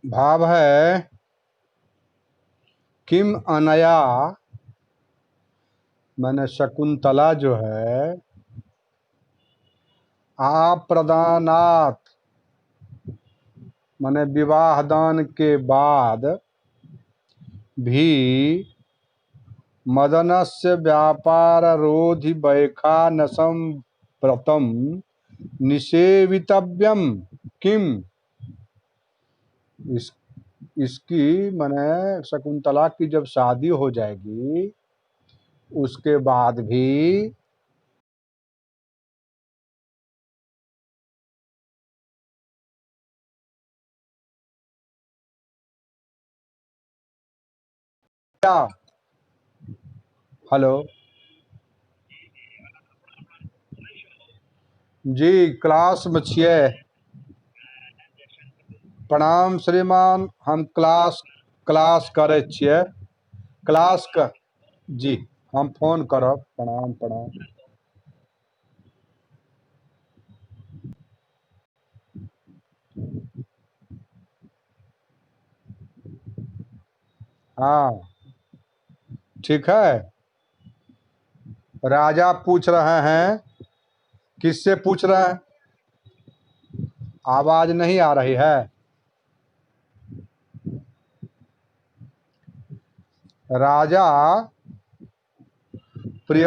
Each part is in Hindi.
भाव है किम अनया, मैंने शकुंतला जो है आप्रदानात, मैंने विवाह दान के बाद भी मदनस्य व्यापार रोधि वैखानसम व्रतम निषेवितव्यम किम। इसकी मैंने शकुंतला की जब शादी हो जाएगी उसके बाद भी क्या। हेलो जी, क्लास में छिए। प्रणाम श्रीमान, हम क्लास क्लास करे छिए। क्लास का जी, हम फोन करब। प्रणाम प्रणाम। हाँ ठीक है। राजा पूछ रहे हैं। किससे पूछ रहे हैं? आवाज नहीं आ रही है। राजा प्रिय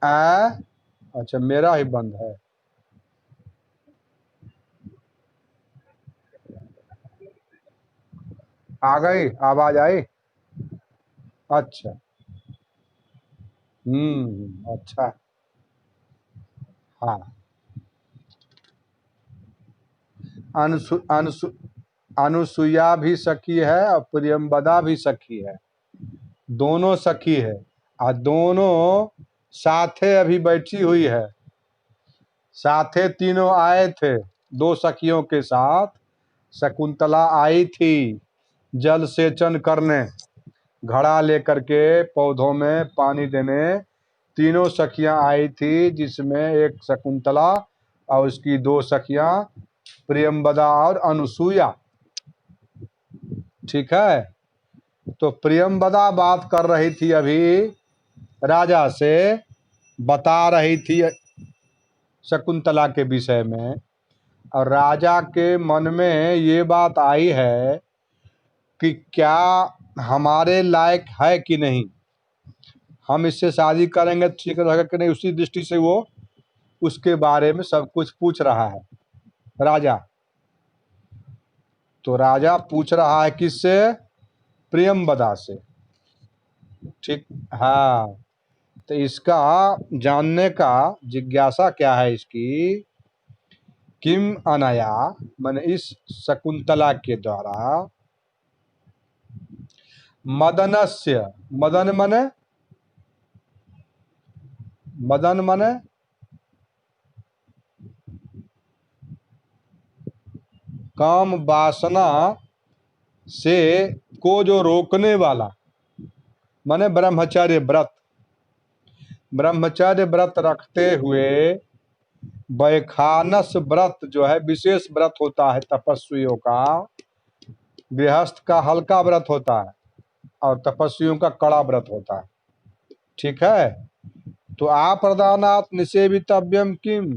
अच्छा, मेरा ही बंद है। आ गई आवाज आई। अच्छा। अच्छा। हाँ। अनुसु, अनुसु, अनुसुईया भी सखी है और प्रियंवदा भी सखी है। दोनों सखी है और दोनों साथे अभी बैठी हुई है। साथे तीनों आए थे। दो सखियों के साथ शकुंतला आई थी जल सेचन करने, घड़ा लेकर के पौधों में पानी देने। तीनों सखियां आई थी जिसमें एक शकुंतला और उसकी दो सखियां प्रियंवदा और अनुसुईया। ठीक है। तो प्रियंवदा बात कर रही थी अभी राजा से, बता रही थी शकुंतला के विषय में। और राजा के मन में ये बात आई है कि क्या हमारे लायक है कि नहीं, हम इससे शादी करेंगे तो ठीक रहेगा कि नहीं। उसी दृष्टि से वो उसके बारे में सब कुछ पूछ रहा है राजा। तो राजा पूछ रहा है किससे? प्रियंवदा से। ठीक। हाँ। तो इसका जानने का जिज्ञासा क्या है इसकी? किम अनया, मैंने इस शकुंतला के द्वारा मदनस्य, मदन मने, मदन मने काम वासना से को जो रोकने वाला, माने ब्रह्मचर्य व्रत। ब्रह्मचर्य व्रत रखते हुए वैखानस व्रत जो है विशेष व्रत होता है तपस्वियों का। गृहस्थ का हल्का व्रत होता है और तपस्वियों का कड़ा व्रत होता है। ठीक है। तो आप्रदानात निषेवितव्यम किम,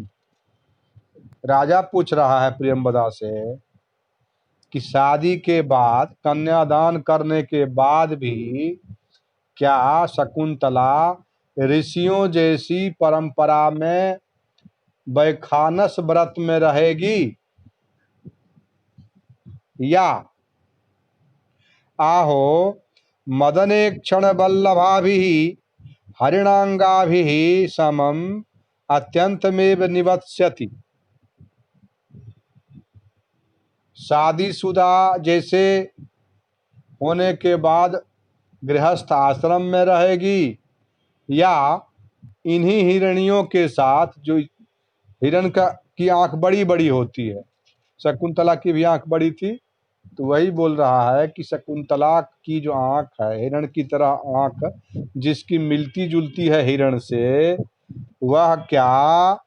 राजा पूछ रहा है प्रियंवदा से कि शादी के बाद, कन्यादान करने के बाद भी क्या शकुंतला ऋषियों जैसी परंपरा में वैखानस व्रत में रहेगी या आहो मदने क्षण वल्लभा भी हरिणांगा भी समम अत्यंतमेव निवत्स्यति। शादीशुदा जैसे होने के बाद गृहस्थ आश्रम में रहेगी या इन्हीं हिरणियों के साथ, जो हिरण का की आंख बड़ी बड़ी होती है। शकुंतला की भी आंख बड़ी थी। तो वही बोल रहा है कि शकुंतला की जो आंख है हिरण की तरह आंख, जिसकी मिलती जुलती है हिरण से, वह क्या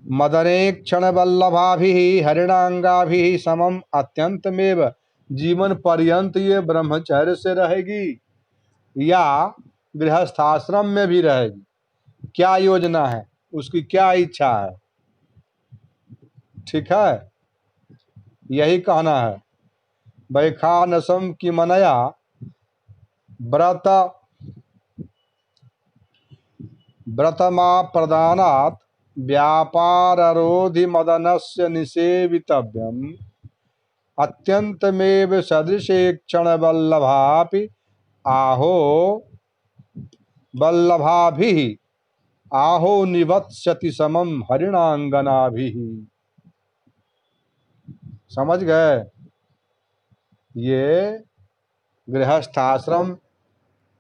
मदनेक्षण वल्लभाभिः हरिणांगाभिः समम अत्यंतमेव जीवन पर्यंत ये ब्रह्मचर्य से रहेगी या गृहस्थाश्रम में भी रहेगी, क्या योजना है, उसकी क्या इच्छा है। ठीक है, यही कहना है। वैखानसम की मनया व्रत व्रतमा प्रदानात् व्यापारोधि मदनस्य निषेवितव्यम् अत्यंतमेव सदृशे क्षण वल्लभापि आहो वल्लभाभिः आहो निवत्स्यति समम हरिणांगनाभिः। समझ गए? ये गृहस्थाश्रम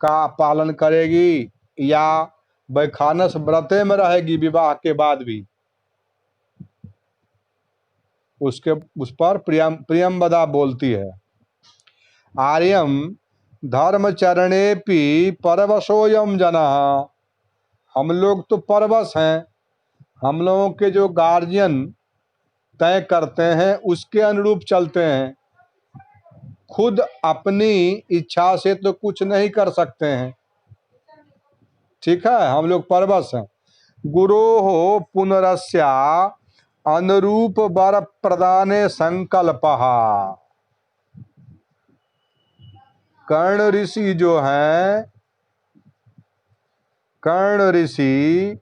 का पालन करेगी या वैखानस व्रते में रहेगी विवाह के बाद भी, उसके उस पर प्रियंवदा बोलती है। आर्यम धर्मचरणेपि परवशोयम जना, हम लोग तो परवश हैं, हम लोगों के जो गार्जियन तय करते हैं उसके अनुरूप चलते हैं, खुद अपनी इच्छा से तो कुछ नहीं कर सकते हैं। ठीक है, हम लोग परवश हैं। गुरो हो पुनरस्या अनुरूप वर प्रदाने संकल्पहा। कर्ण ऋषि जो हैं, कर्ण ऋषि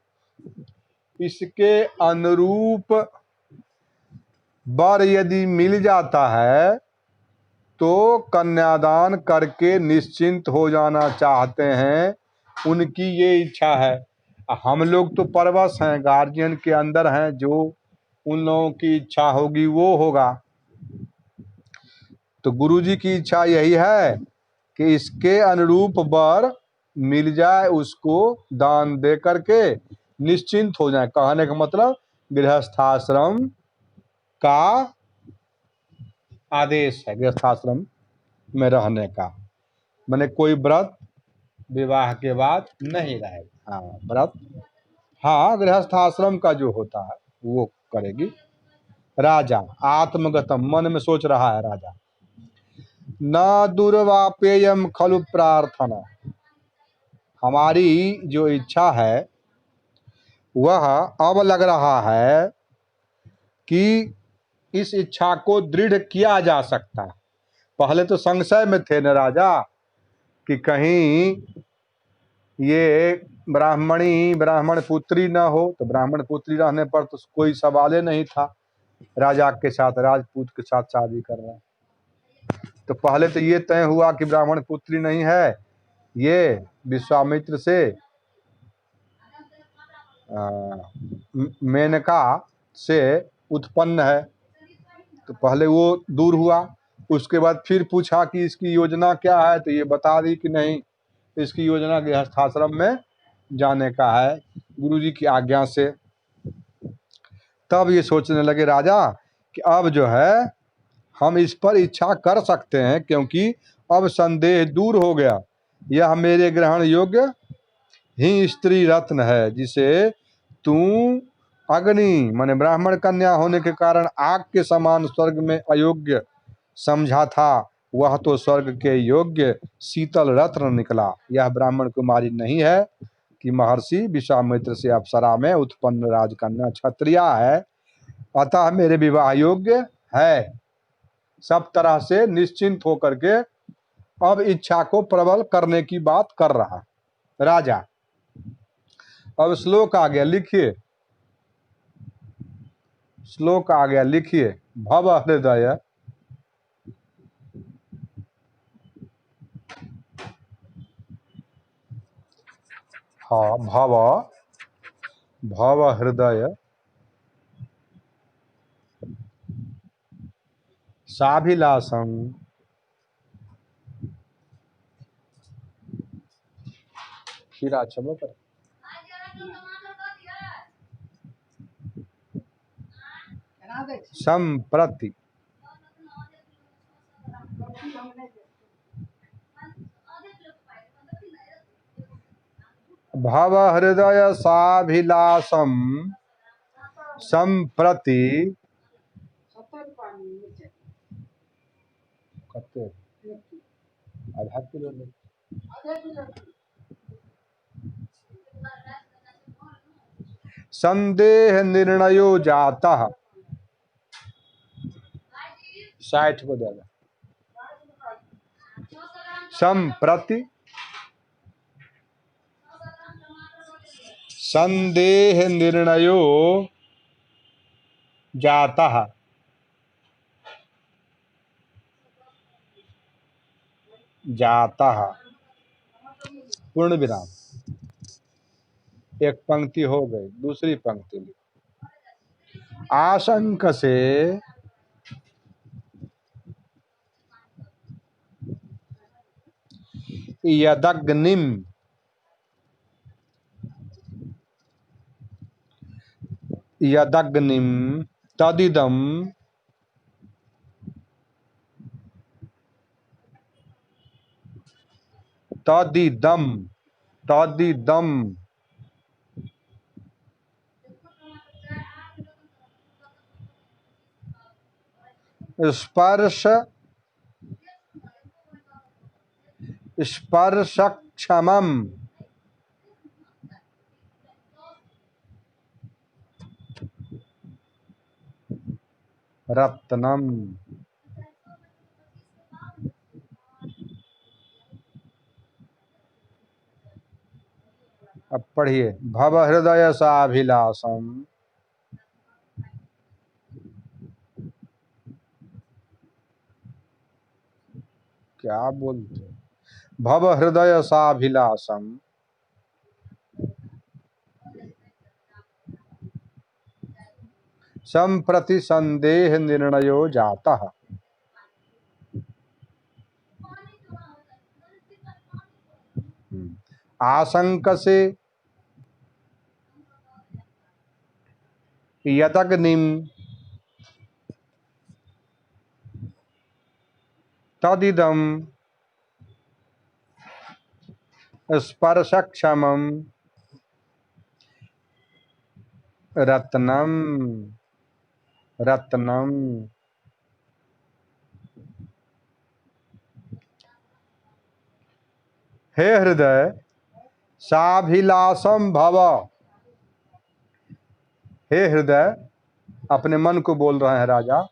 इसके अनुरूप वर यदि मिल जाता है तो कन्यादान करके निश्चिंत हो जाना चाहते हैं, उनकी ये इच्छा है। हम लोग तो परवश हैं, गार्जियन के अंदर हैं, जो उन लोगों की इच्छा होगी वो होगा। तो गुरुजी की इच्छा यही है कि इसके अनुरूप वर मिल जाए, उसको दान दे करके निश्चिंत हो जाए। कहने का मतलब गृहस्थाश्रम का आदेश है, गृहस्थाश्रम में रहने का। माने कोई व्रत विवाह के बाद नहीं रहेगा। हाँ, व्रत, हाँ, गृहस्थाश्रम का जो होता है वो करेगी। राजा आत्मगतम, मन में सोच रहा है राजा। न दुर्वापेयम खलु प्रार्थना, हमारी जो इच्छा है वह अब लग रहा है कि इस इच्छा को दृढ़ किया जा सकता है। पहले तो संशय में थे न राजा कि कहीं ये ब्राह्मण पुत्री न हो, तो ब्राह्मण पुत्री रहने पर तो कोई सवाल ही नहीं था, राजा के साथ, राजपूत के साथ शादी कर रहे हैं। तो पहले तो ये तय हुआ कि ब्राह्मण पुत्री नहीं है, ये विश्वामित्र से मेनका से उत्पन्न है। तो पहले वो दूर हुआ, उसके बाद फिर पूछा कि इसकी योजना क्या है, तो ये बता दी कि नहीं, इसकी योजना गृहस्थाश्रम में जाने का है गुरुजी की आज्ञा से। तब ये सोचने लगे राजा कि अब जो है हम इस पर इच्छा कर सकते हैं, क्योंकि अब संदेह दूर हो गया। यह मेरे ग्रहण योग्य ही स्त्री रत्न है, जिसे तू अग्नि माने ब्राह्मण कन्या होने के कारण आग के समान स्वर्ग में अयोग्य समझा था, वह तो स्वर्ग के योग्य शीतल रत्न निकला। यह ब्राह्मण कुमारी नहीं है कि महर्षि विश्वामित्र से अप्सरा में उत्पन्न राजकन्या क्षत्रिया है, अतः मेरे विवाह योग्य है। सब तरह से निश्चिंत होकर के अब इच्छा को प्रबल करने की बात कर रहा राजा। अब श्लोक आ गया, लिखिए, श्लोक आ गया, लिखिए। भव हृदय हाँ, भव हृदय साभिलाषं खीरा छबो कर संप्रति भव हृदय साभिलाषं संप्रति कते आधा किलो ले संदेह निर्णयो जाता 60 को देगा संप्रति संदेह निर्णयो जाता जाता पूर्ण विराम एक पंक्ति हो गई दूसरी पंक्ति लिखो आशंक से यदग्निम यदग्निम तदिदम तदिदम तदिदम स्पर्श स्पर्शक्षमम रत्नम अब पढ़िए भव हृदय साभिलाषम क्या बोलते भव हृदय साभिलाषम संप्रति संदेह निर्णयो जाता आशंक से यदग्निम तदिदम स्पर्शक्षमम रत्नम रत्नम हे हृदय साभिलाषम भव हे हृदय अपने मन को बोल रहे हैं राजा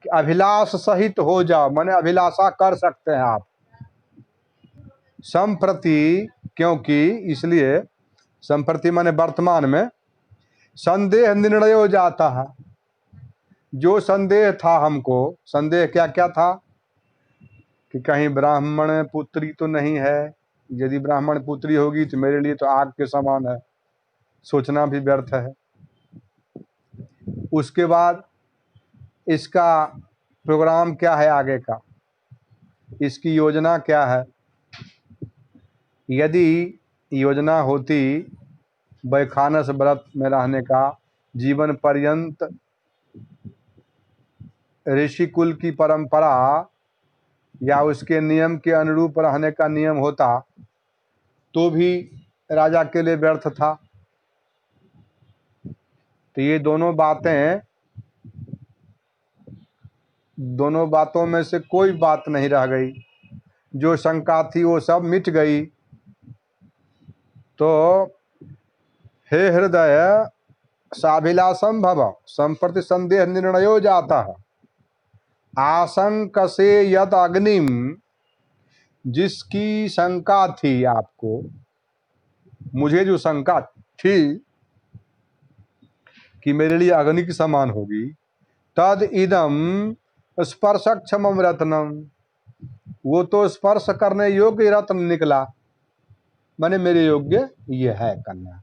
कि अभिलाष सहित हो जाओ माने अभिलाषा कर सकते हैं आप संप्रति क्योंकि इसलिए संप्रति माने वर्तमान में संदेह निर्णय हो जाता है जो संदेह था हमको संदेह क्या क्या था कि कहीं ब्राह्मण पुत्री तो नहीं है यदि ब्राह्मण पुत्री होगी तो मेरे लिए तो आग के समान है सोचना भी व्यर्थ है उसके बाद इसका प्रोग्राम क्या है आगे का इसकी योजना क्या है यदि योजना होती वैखानस व्रत में रहने का जीवन पर्यंत ऋषि कुल की परंपरा या उसके नियम के अनुरूप रहने का नियम होता तो भी राजा के लिए व्यर्थ था तो ये दोनों बातों में से कोई बात नहीं रह गई जो शंका थी वो सब मिट गई तो हे हृदय साभिलाषम भव संप्रति संदेह निर्णयो जाता है आशंक से यद अग्निम जिसकी शंका थी आपको मुझे जो शंका थी कि मेरे लिए अग्नि के समान होगी तद इदम स्पर्शक्षमम रत्नम वो तो स्पर्श करने योग्य रत्न निकला माने मेरे योग्य ये है कन्या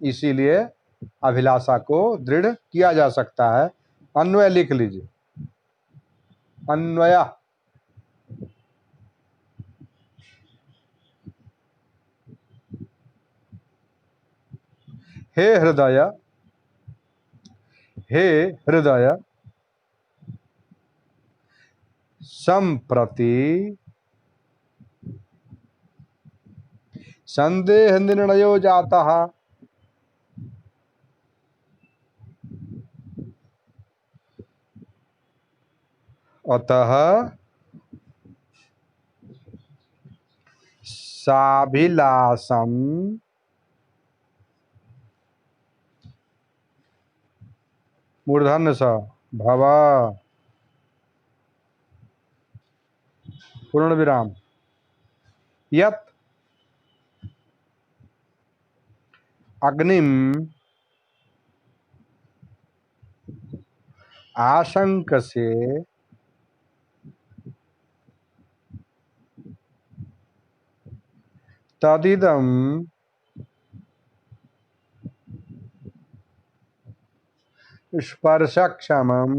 इसीलिए अभिलाषा को दृढ़ किया जा सकता है अन्वय लिख लीजिए अन्वय हे हृदय संप्रति संदेह निर्णयो जाता अतः साभिलाषम मूर्धन्य स भव पूर्ण विराम यत् अग्निम आशंकसे तदिदं स्पर्शक्षमं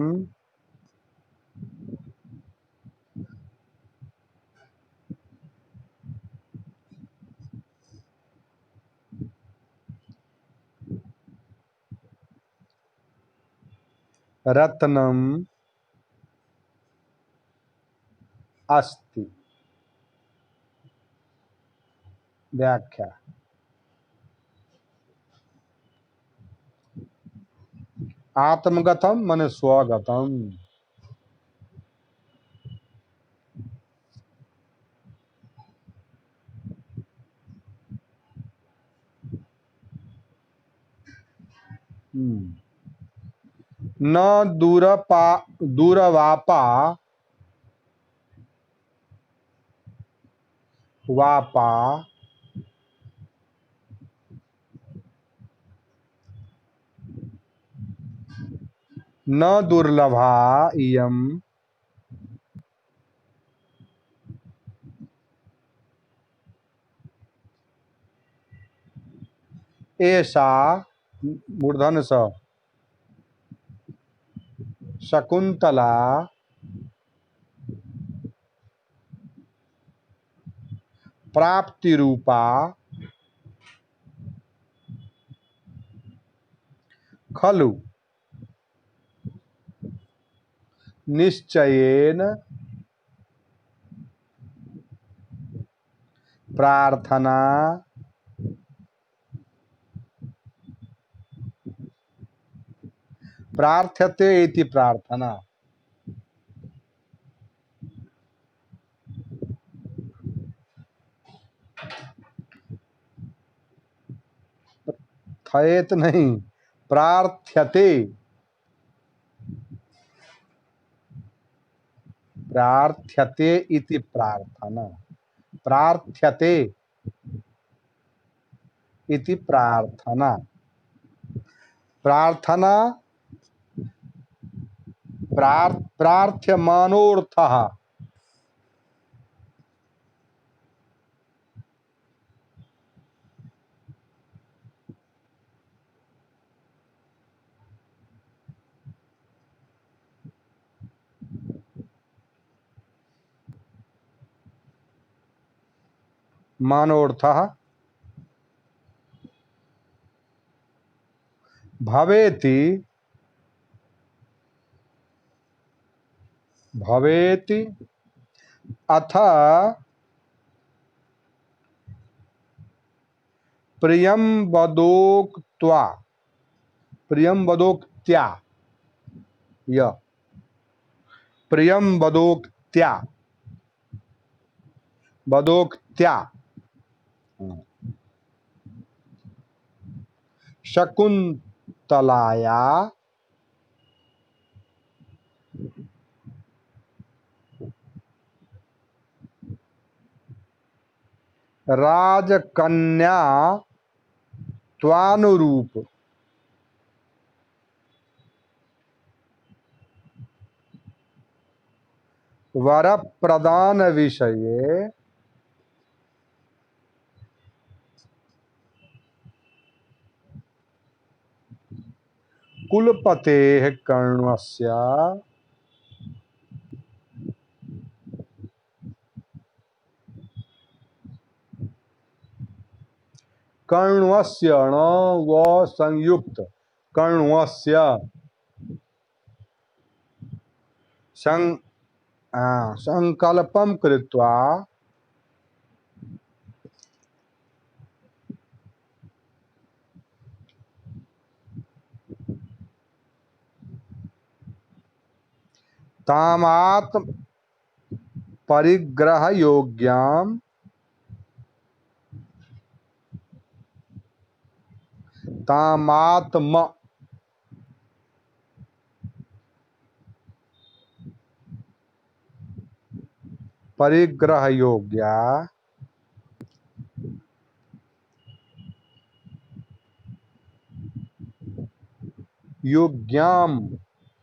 रत्नम अस्ति। व्याख्या आत्मगतम मन स्वगतम। न दूरवापा वापा न दुर्लभा इयम ऐसा मूर्धन स शकुंतला प्राप्ति रूपा खलु निश्चयेन प्रार्थना प्रार्थ्यते इति प्रार्थना। थयेत नहीं, प्रार्थ्यते प्रार्थ्यते इति प्रार्थना। प्रार्थ्यते इति प्रार्थना। प्रार्थना प्रार्थ्यमानोऽर्थः मानोऽर्थः भवेति भवेति अथ प्रियं वदोक्त्वा प्रियं वदोक्त्या य प्रियं वदोक्त्या वदोक्त्या शकुंतलाया राजकन्या त्वानुरूप वर प्रदान विषये कुलपतेः कर्ण्वस्य ण व संयुक्त कर्ण्वस्य संकल्पं कृत्वा तामात्म परिग्रह योग्याम तामात्म परिग्रह योग्या योग्याम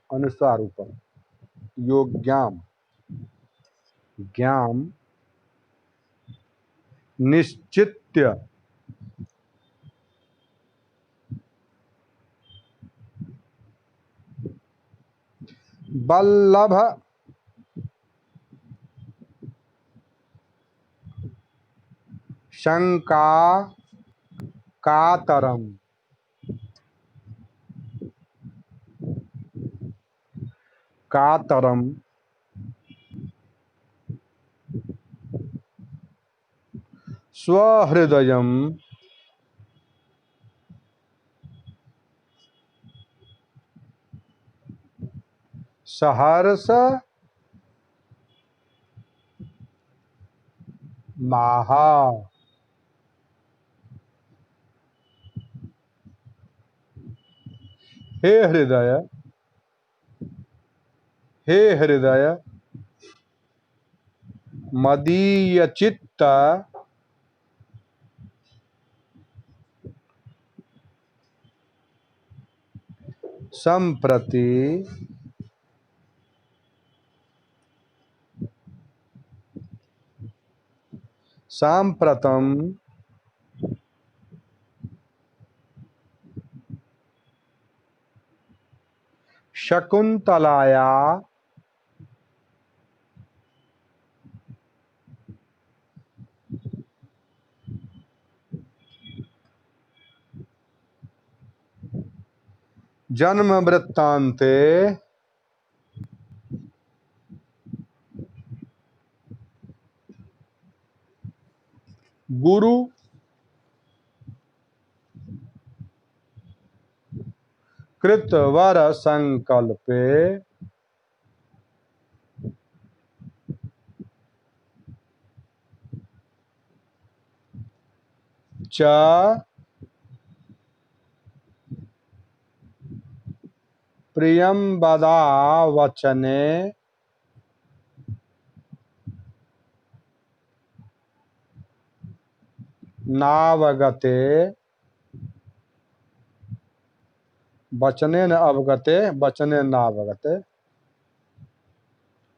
अनुस्वार ऊपर योग्याम ज्ञाम निश्चित्य वल्लभ शंका कातरम कातरम स्वहृदयम सहर्ष माहा। हे हृदय, हे हृदय, मदीय चित्त संप्रति सांप्रतम शकुंतलाया जन्म वृत्तान्ते गुरु कृतवर संकल्पे च प्रियंवदा वचने नावगते वचने न अवगते वचने नावगते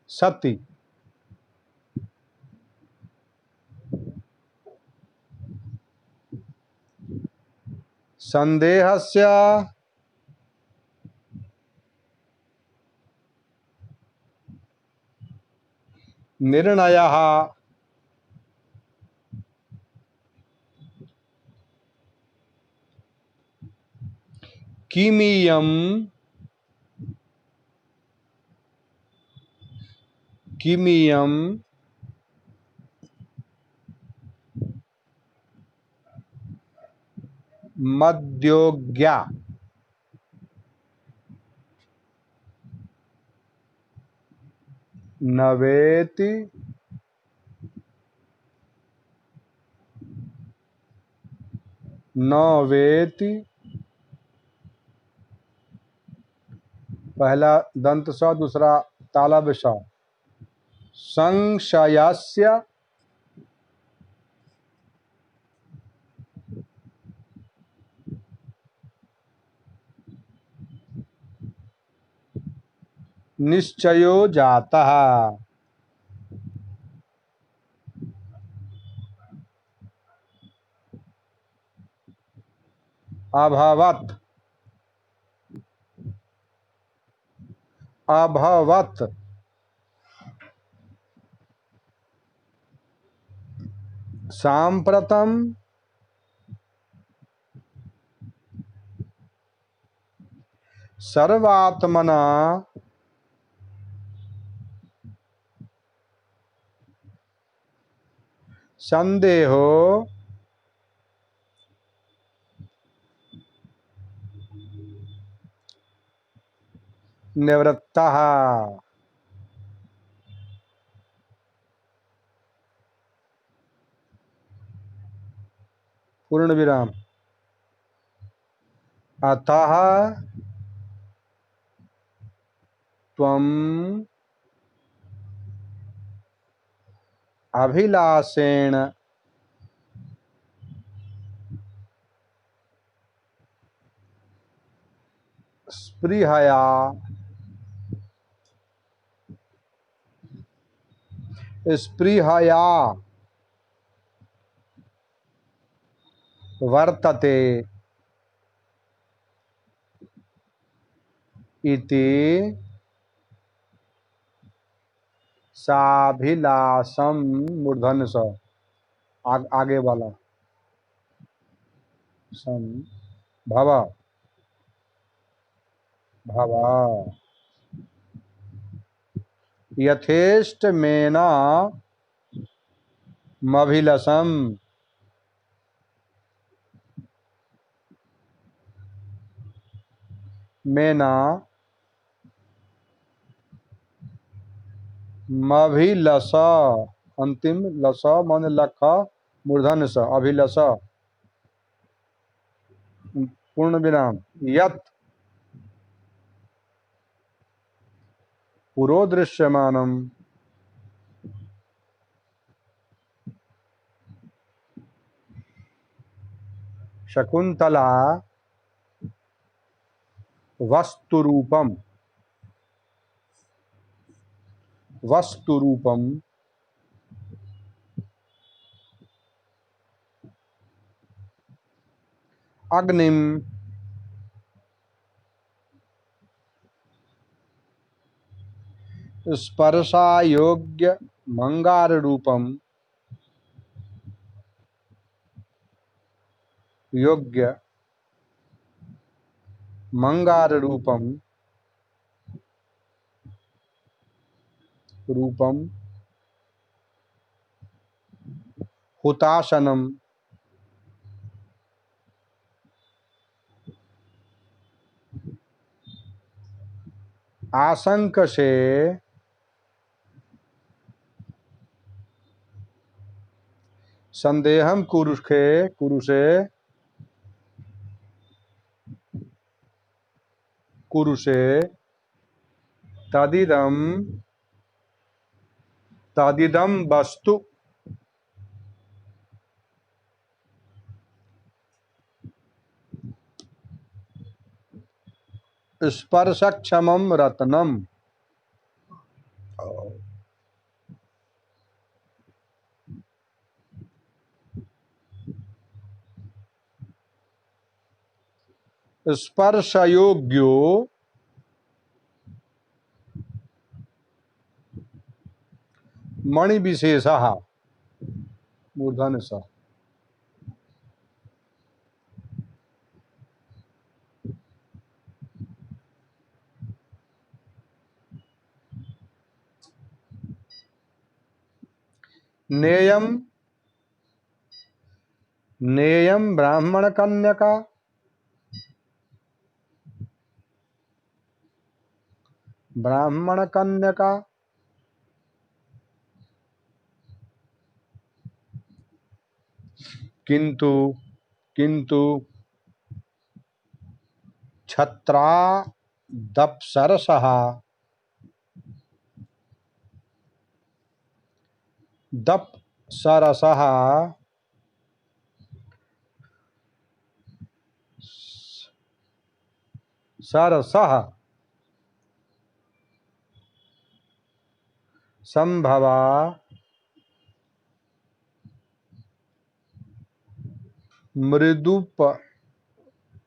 सति संदेहस्य निर्णयः किमियं किमियं मद्योग्या न वेति न वेति। पहला दंत स दूसरा तालब स संशयस्य निश्चयो जातः अभवत् अभवत् सांप्रतम सर्वात्मना संदेहो निवृत्तः। पूर्ण विराम। अतः त्वम् अभिलाषेण स्पृहया स्पृहया वर्तते इति साभिलाषम मूर्धन्य स। आगे वाला सम भव भव यथेष्ट मेना मभिलसम मेना मभिलस अंतिम लस मन लख मूर्धन्य स अभिलस पूर्ण विराम। यत् पुरोदृश्यमानम शकुंतला वस्तुरूपम वस्तुरूपम अग्निम स्पर्शायोग्य मंगार रूपम योग्य मंगार रूपम रूपम हुताशनम आशंक से संदेहम कुरुषे तदिदम तदिदम वस्तु स्पर्शक्षमम रत्नम। स्पर्शयोग्यो मणि विशेष मूर्धन्य स। नेयम नेयम ब्राह्मण कन्यका ब्राह्मण कन्यका किंतु किंतु छत्रा दप्सरसः दप्सरसः सरसः संभवा मृदुप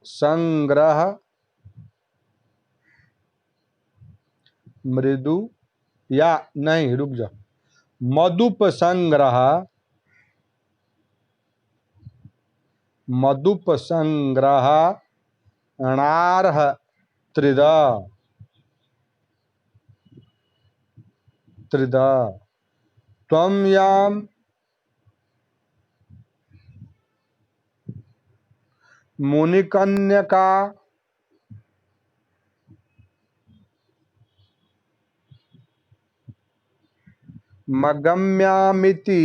संग्रह मृदु या नहीं रुक जा मधुप संग्रह अणार्ह त्रिद त्वं याम मुनिकन्यका मगम्यामिति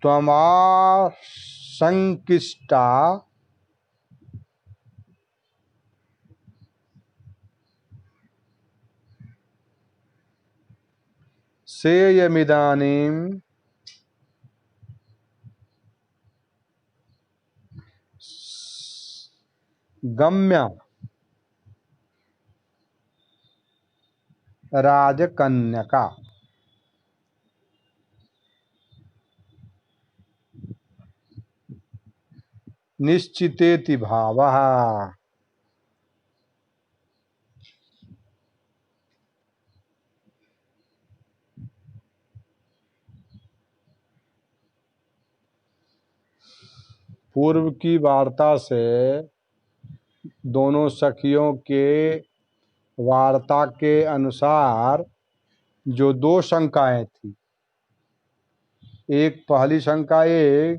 त्वमाशंकिष्टा सेयमिदानीं गम्य राजकन्यका। निश्चितेति भावः। पूर्व की वार्ता से दोनों सखियों के वार्ता के अनुसार जो दो शंकाएं थी, एक पहली शंका ये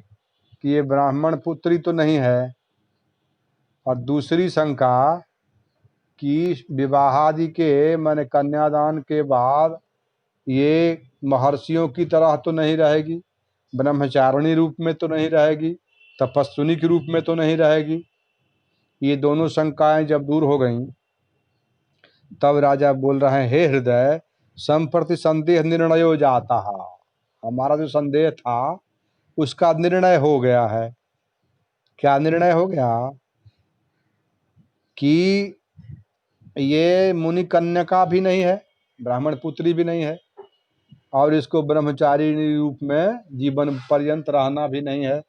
कि ये ब्राह्मण पुत्री तो नहीं है, और दूसरी शंका कि विवाहादि के माने कन्यादान के बाद ये महर्षियों की तरह तो नहीं रहेगी, ब्रह्मचारिणी रूप में तो नहीं रहेगी, तपस्विनी के रूप में तो नहीं रहेगी। ये दोनों शंकाएं जब दूर हो गईं, तब राजा बोल रहे हैं, हे हृदय, संप्रति संदेह निर्णयो जाता है। हमारा जो संदेह था उसका निर्णय हो गया है। क्या निर्णय हो गया? कि ये मुनि कन्यका भी नहीं है, ब्राह्मण पुत्री भी नहीं है, और इसको ब्रह्मचारी रूप में जीवन पर्यंत रहना भी नहीं है।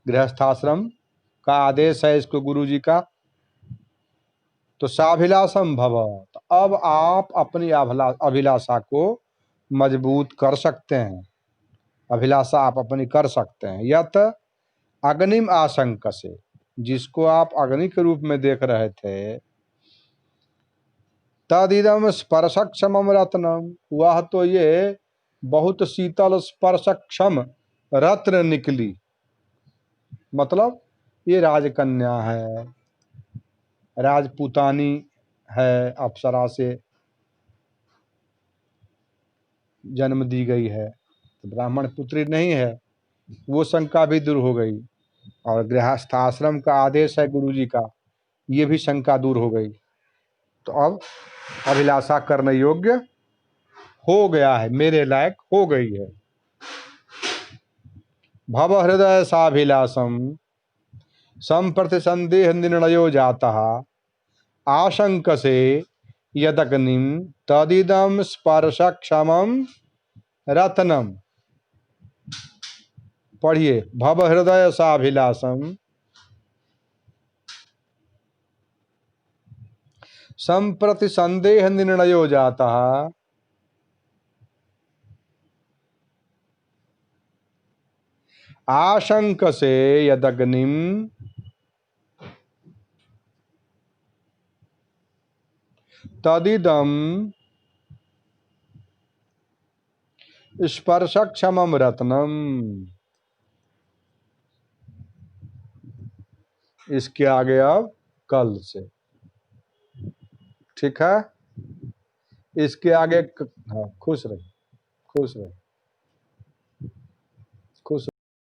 गृहस्थाश्रम का आदेश है इसको गुरु जी का। तो साभिलाषम भव, तो अब आप अपनी अभिलाषा को मजबूत कर सकते हैं। अभिलाषा आप अपनी कर सकते हैं। यत अग्निम आशंक से, जिसको आप अग्नि के रूप में देख रहे थे, तदिदम स्पर्शक्षम रत्नम, वह तो ये बहुत शीतल स्पर्शक्षम रत्न निकली। मतलब ये राजकन्या है, राजपूतानी है, अप्सरा से जन्म दी गई है, तो ब्राह्मण पुत्री नहीं है। वो शंका भी दूर हो गई, और गृहस्थाश्रम का आदेश है गुरु जी का, ये भी शंका दूर हो गई। तो अब अभिलाषा करने योग्य हो गया है, मेरे लायक हो गई है। भव हृदय साभिलाषम संप्रति संदेह निर्णयो जाता आशंक से यदग्निम तदिदम स्पर्शक्षमम रत्नम। पढ़िए, भव हृदय साभिलाषम संप्रति संदेह निर्णयो जाता आशंक से यदग्निम तदिदम स्पर्शक्षमम रत्नम। इसके आगे अब कल से, ठीक है? इसके आगे हाँ, खुश रहे, खुश रहे।